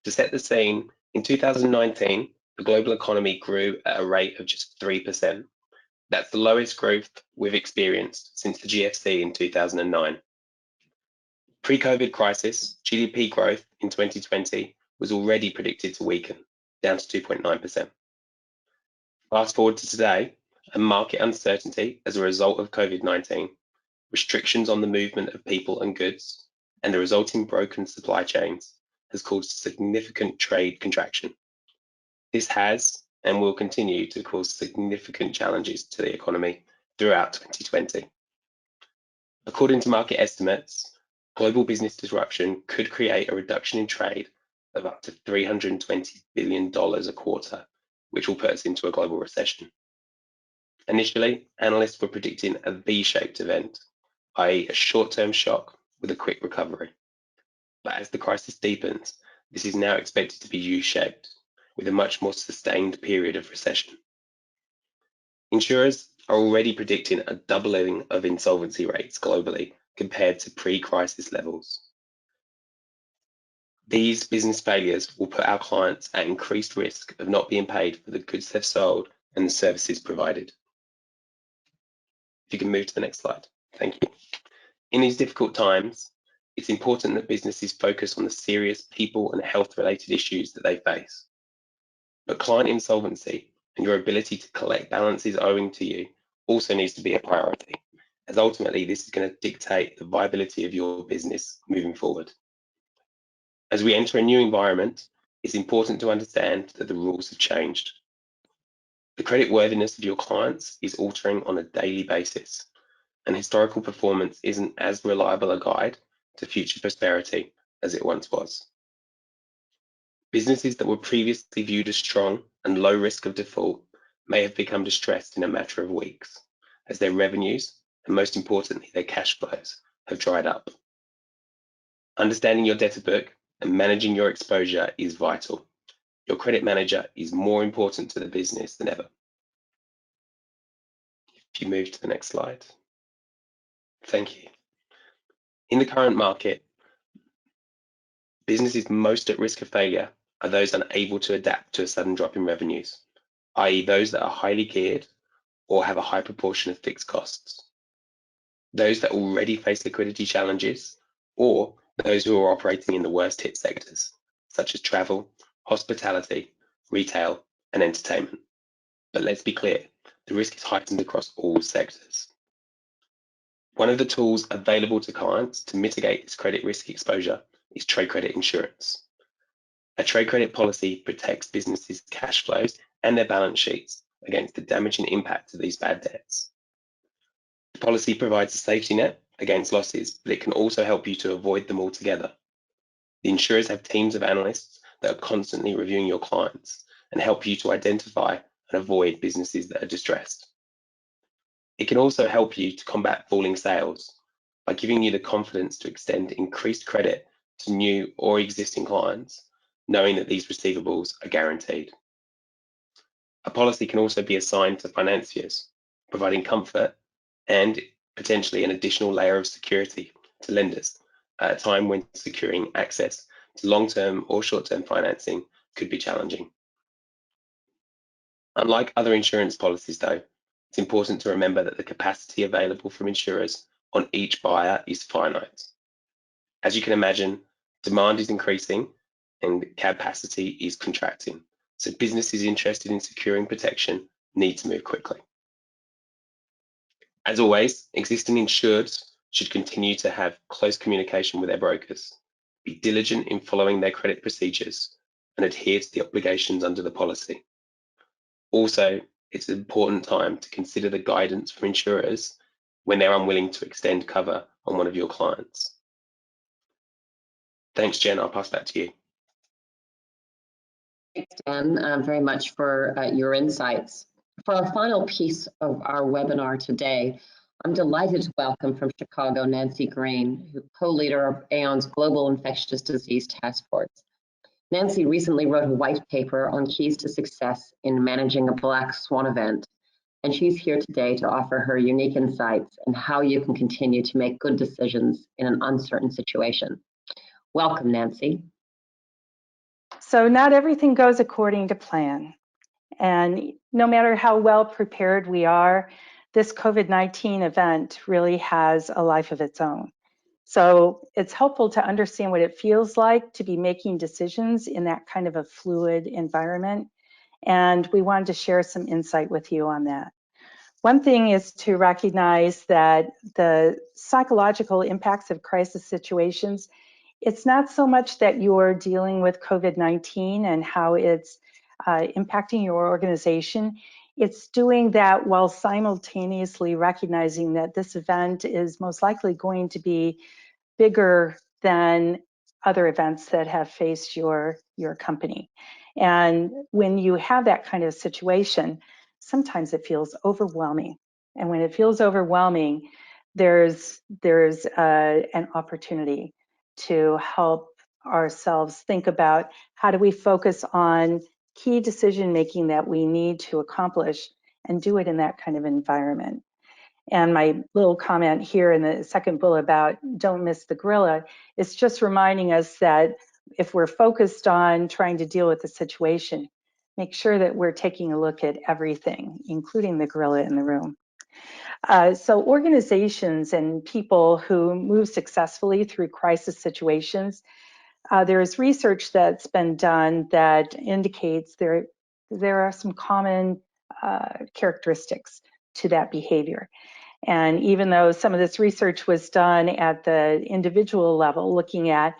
To set the scene, in 2019, the global economy grew at a rate of just 3%. That's the lowest growth we've experienced since the GFC in 2009. Pre-COVID crisis, GDP growth in 2020 was already predicted to weaken, down to 2.9%. Fast forward to today, and market uncertainty as a result of COVID-19, restrictions on the movement of people and goods, and the resulting broken supply chains has caused significant trade contraction. This has and will continue to cause significant challenges to the economy throughout 2020. According to market estimates, global business disruption could create a reduction in trade of up to $320 billion a quarter, which will put us into a global recession. Initially, analysts were predicting a V-shaped event, i.e. a short-term shock with a quick recovery. But as the crisis deepens, this is now expected to be U-shaped, with a much more sustained period of recession. Insurers are already predicting a doubling of insolvency rates globally compared to pre-crisis levels. These business failures will put our clients at increased risk of not being paid for the goods they've sold and the services provided. If you can move to the next slide. Thank you. In these difficult times, it's important that businesses focus on the serious people and health-related issues that they face. But client insolvency and your ability to collect balances owing to you also needs to be a priority, as ultimately this is going to dictate the viability of your business moving forward. As we enter a new environment, it's important to understand that the rules have changed. The creditworthiness of your clients is altering on a daily basis, and historical performance isn't as reliable a guide to future prosperity as it once was. Businesses that were previously viewed as strong and low risk of default may have become distressed in a matter of weeks, as their revenues, and most importantly, their cash flows, have dried up. Understanding your debtor book and managing your exposure is vital. Your credit manager is more important to the business than ever. If you move to the next slide. Thank you. In the current market, businesses most at risk of failure are those unable to adapt to a sudden drop in revenues, i.e. those that are highly geared or have a high proportion of fixed costs. Those that already face liquidity challenges, or those who are operating in the worst hit sectors, such as travel, hospitality, retail, and entertainment. But let's be clear, the risk is heightened across all sectors. One of the tools available to clients to mitigate this credit risk exposure is trade credit insurance. A trade credit policy protects businesses' cash flows and their balance sheets against the damaging impact of these bad debts. The policy provides a safety net against losses, but it can also help you to avoid them altogether. The insurers have teams of analysts that are constantly reviewing your clients and help you to identify and avoid businesses that are distressed. It can also help you to combat falling sales by giving you the confidence to extend increased credit to new or existing clients, knowing that these receivables are guaranteed. A policy can also be assigned to financiers, providing comfort and potentially an additional layer of security to lenders at a time when securing access to long-term or short-term financing could be challenging. Unlike other insurance policies though, it's important to remember that the capacity available from insurers on each buyer is finite. As you can imagine, demand is increasing and capacity is contracting. So businesses interested in securing protection need to move quickly. As always, existing insureds should continue to have close communication with their brokers, be diligent in following their credit procedures, and adhere to the obligations under the policy. Also, it's an important time to consider the guidance from insurers when they're unwilling to extend cover on one of your clients. Thanks, Jen. I'll pass back to you. Thanks, Dan, very much for your insights. For our final piece of our webinar today, I'm delighted to welcome from Chicago, Nancy Green, co-leader of Aon's Global Infectious Disease Task Force. Nancy recently wrote a white paper on keys to success in managing a black swan event, and she's here today to offer her unique insights and how you can continue to make good decisions in an uncertain situation. Welcome, Nancy. So not everything goes according to plan. And no matter how well prepared we are, this COVID-19 event really has a life of its own. So it's helpful to understand what it feels like to be making decisions in that kind of a fluid environment. And we wanted to share some insight with you on that. One thing is to recognize that the psychological impacts of crisis situations, it's not so much that you're dealing with COVID-19 and how it's impacting your organization. It's doing that while simultaneously recognizing that this event is most likely going to be bigger than other events that have faced your company. And when you have that kind of situation, sometimes it feels overwhelming. And when it feels overwhelming, there's an opportunity to help ourselves think about how do we focus on key decision making that we need to accomplish and do it in that kind of environment. And my little comment here in the second bullet about don't miss the gorilla is just reminding us that if we're focused on trying to deal with the situation, make sure that we're taking a look at everything, including the gorilla in the room. So organizations and people who move successfully through crisis situations, there's research that's been done that indicates there are some common characteristics to that behavior. And even though some of this research was done at the individual level, looking at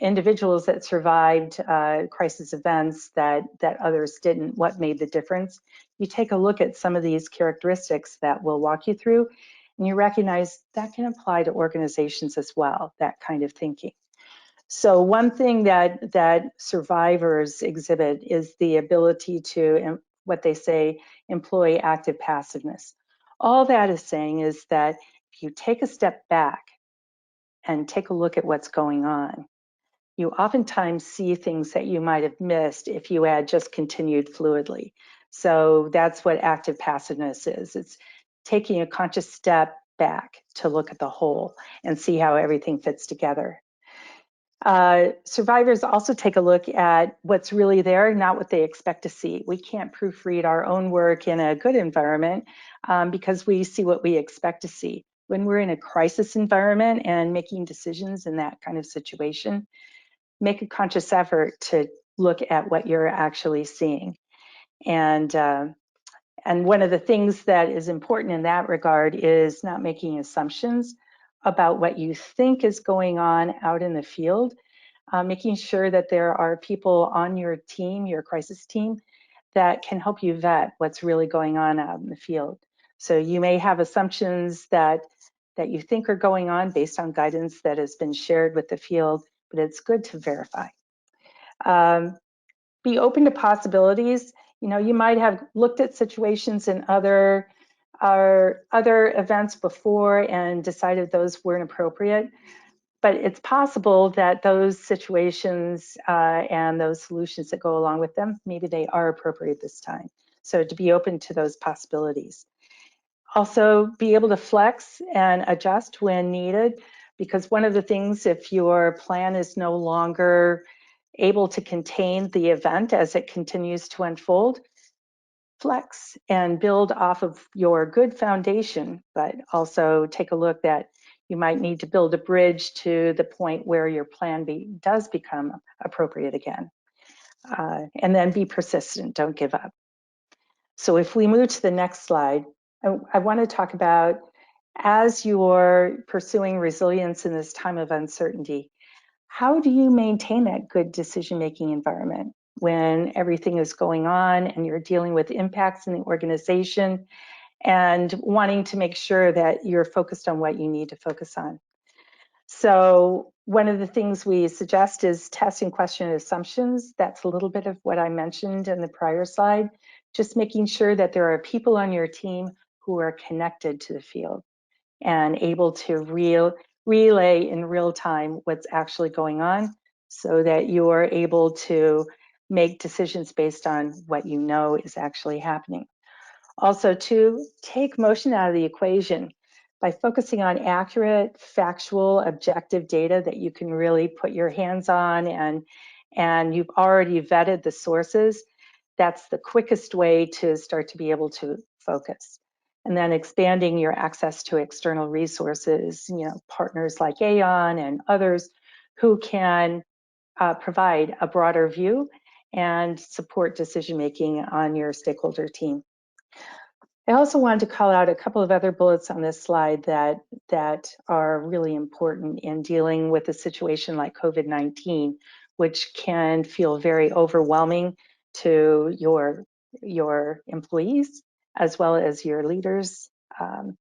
individuals that survived crisis events that others didn't, what made the difference, you take a look at some of these characteristics that we'll walk you through, and you recognize that can apply to organizations as well, that kind of thinking. So one thing that survivors exhibit is the ability to, what they say, employ active passiveness. All that is saying is that if you take a step back and take a look at what's going on, you oftentimes see things that you might have missed if you had just continued fluidly. So that's what active passiveness is. It's taking a conscious step back to look at the whole and see how everything fits together. Survivors also take a look at what's really there, not what they expect to see. We can't proofread our own work in a good environment because we see what we expect to see. When we're in a crisis environment and making decisions in that kind of situation, make a conscious effort to look at what you're actually seeing. And And one of the things that is important in that regard is not making assumptions about what you think is going on out in the field, making sure that there are people on your team, your crisis team, that can help you vet what's really going on out in the field. So you may have assumptions that you think are going on based on guidance that has been shared with the field, but it's good to verify. Be open to possibilities. You know, you might have looked at situations in other events before and decided those weren't appropriate, but it's possible that those situations and those solutions that go along with them, maybe they are appropriate this time. So to be open to those possibilities. Also be able to flex and adjust when needed, because one of the things, if your plan is no longer able to contain the event as it continues to unfold, flex and build off of your good foundation, but also take a look that you might need to build a bridge to the point where your plan does become appropriate again. And then be persistent, don't give up. So if we move to the next slide, I want to talk about, as you're pursuing resilience in this time of uncertainty, how do you maintain that good decision-making environment when everything is going on and you're dealing with impacts in the organization and wanting to make sure that you're focused on what you need to focus on? So one of the things we suggest is test and question assumptions. That's a little bit of what I mentioned in the prior slide. Just making sure that there are people on your team who are connected to the field and able to relay in real time what's actually going on, so that you're able to make decisions based on what you know is actually happening. Also, to take emotion out of the equation by focusing on accurate, factual, objective data that you can really put your hands on, and you've already vetted the sources. That's the quickest way to start to be able to focus. And then expanding your access to external resources, you know, partners like Aon and others who can provide a broader view and support decision-making on your stakeholder team. I also wanted to call out a couple of other bullets on this slide that are really important in dealing with a situation like COVID-19, which can feel very overwhelming to your employees as well as your leaders. And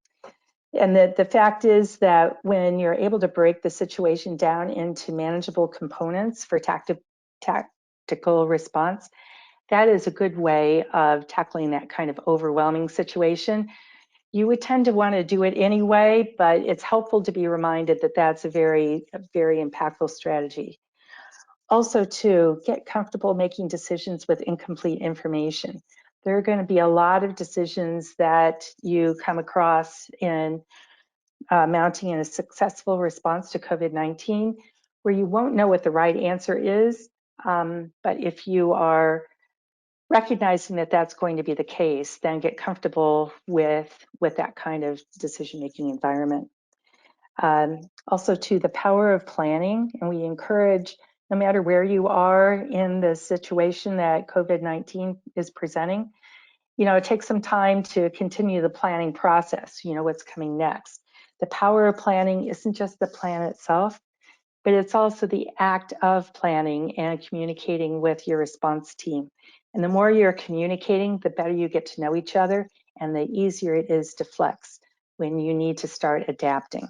the fact is that when you're able to break the situation down into manageable components for tactical response, that is a good way of tackling that kind of overwhelming situation. You would tend to want to do it anyway, but it's helpful to be reminded that that's a very impactful strategy. Also, to get comfortable making decisions with incomplete information. There are going to be a lot of decisions that you come across in mounting a successful response to COVID-19 where you won't know what the right answer is, but if you are recognizing that that's going to be the case, then get comfortable with that kind of decision-making environment. Also, to the power of planning, and we encourage, no matter where you are in the situation that COVID-19 is presenting, you know, it takes some time to continue the planning process, you know, what's coming next. The power of planning isn't just the plan itself, but it's also the act of planning and communicating with your response team. And the more you're communicating, the better you get to know each other, and the easier it is to flex when you need to start adapting.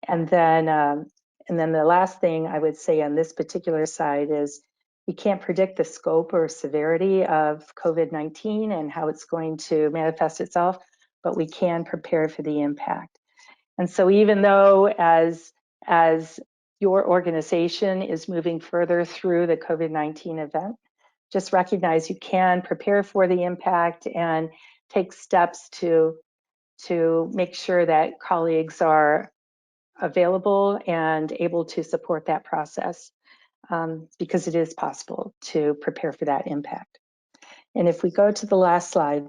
And then the last thing I would say on this particular side is we can't predict the scope or severity of COVID-19 and how it's going to manifest itself, but we can prepare for the impact. And so even though as your organization is moving further through the COVID-19 event, just recognize you can prepare for the impact and take steps to make sure that colleagues are available and able to support that process, because it is possible to prepare for that impact. And if we go to the last slide,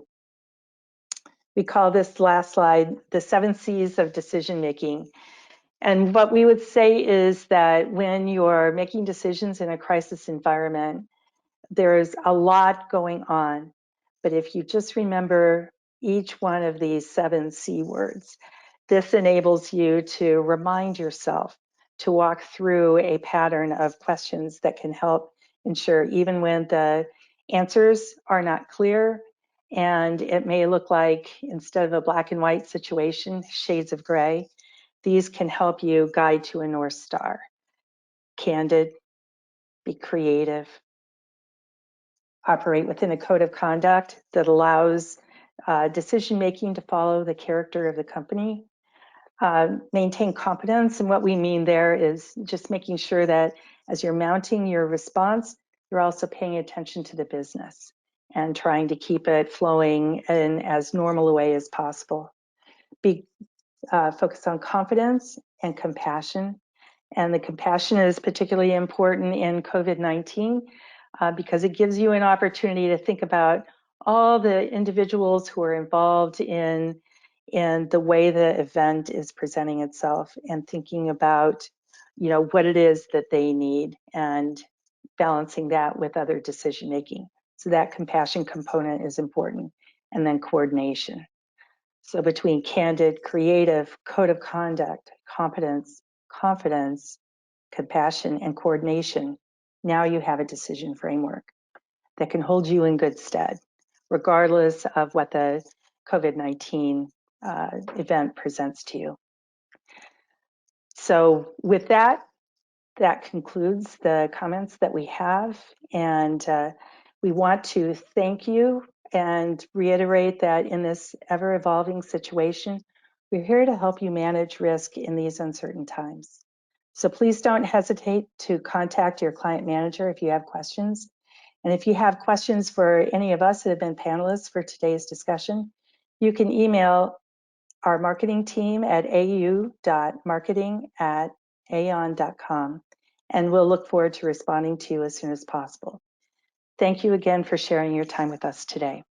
we call this last slide the 7 C's of decision making. And what we would say is that when you're making decisions in a crisis environment, there's a lot going on, But if you just remember each one of these 7 C words, this enables you to remind yourself to walk through a pattern of questions that can help ensure, even when the answers are not clear, and it may look like, instead of a black and white situation, shades of gray, these can help you guide to a North Star. Candid, be creative, operate within a code of conduct that allows decision-making to follow the character of the company. Maintain competence, and what we mean there is just making sure that as you're mounting your response, you're also paying attention to the business and trying to keep it flowing in as normal a way as possible. Be focused on confidence and compassion. And the compassion is particularly important in COVID-19 because it gives you an opportunity to think about all the individuals who are involved in the way the event is presenting itself, and thinking about, what it is that they need and balancing that with other decision making. So that compassion component is important. And then coordination. So between candid, creative, code of conduct, competence, confidence, compassion, and coordination, now you have a decision framework that can hold you in good stead, regardless of what the COVID-19 event presents to you. So with that concludes the comments that we have, and we want to thank you and reiterate that in this ever-evolving situation, we're here to help you manage risk in these uncertain times. So please don't hesitate to contact your client manager if you have questions. And if you have questions for any of us that have been panelists for today's discussion, you can email our marketing team at au.marketing@aon.com, and we'll look forward to responding to you as soon as possible. Thank you again for sharing your time with us today.